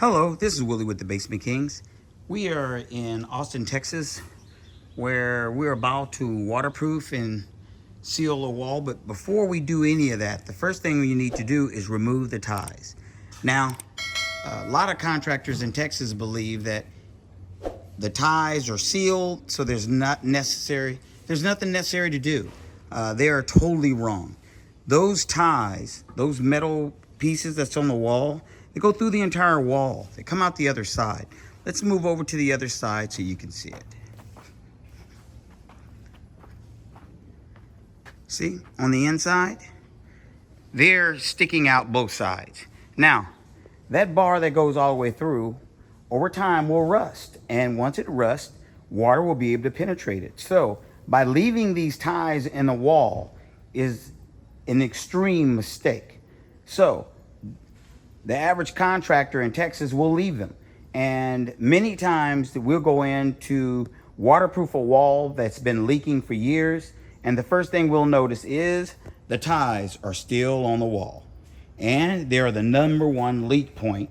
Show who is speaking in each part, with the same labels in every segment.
Speaker 1: Hello, this is Willie with the Basement Kings. We are in Austin, Texas, where we're about to waterproof and seal a wall. But before we do any of that, the first thing you need to do is remove the ties. Now, a lot of contractors in Texas believe that the ties are sealed, so there's nothing necessary to do. They are totally wrong. Those ties, those metal pieces that's on the wall, they go through the entire wall. They come out the other side. Let's move over to the other side so you can see it. See, on the inside, they're sticking out both sides. Now, that bar that goes all the way through, over time will rust. And once it rusts, water will be able to penetrate it. So by leaving these ties in the wall is an extreme mistake. So the average contractor in Texas will leave them. And many times we'll go in to waterproof a wall that's been leaking for years. And the first thing we'll notice is the ties are still on the wall. And they're the #1 leak point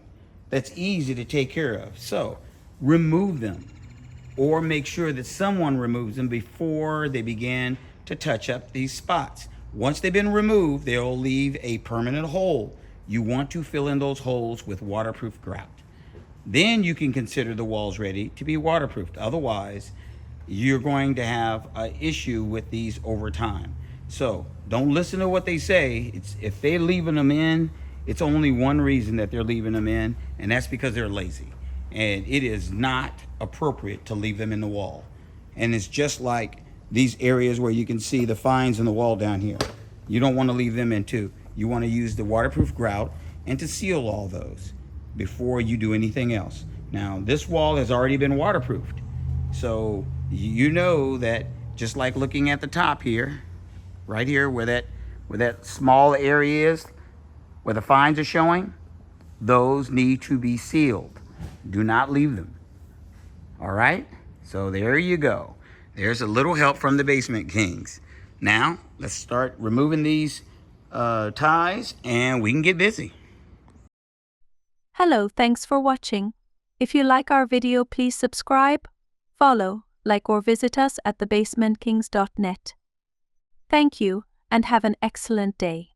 Speaker 1: that's easy to take care of. So remove them, or make sure that someone removes them before they begin to touch up these spots. Once they've been removed, they'll leave a permanent hole. You want to fill in those holes with waterproof grout. Then you can consider the walls ready to be waterproofed. Otherwise, you're going to have an issue with these over time. So don't listen to what they say. If they're leaving them in, it's only one reason that they're leaving them in, and that's because they're lazy. And it is not appropriate to leave them in the wall. And it's just like these areas where you can see the fines in the wall down here. You don't want to leave them in too. You want to use the waterproof grout and to seal all those before you do anything else. Now, this wall has already been waterproofed. So you know that, just like looking at the top here, right here where that small area is, where the fines are showing, those need to be sealed. Do not leave them. All right? So there you go. There's a little help from the Basement Kings. Now, let's start removing these ties and we can get busy.
Speaker 2: Hello, thanks for watching. If you like our video, please subscribe, follow, like or visit us at thebasementkings.net. Thank you and have an excellent day.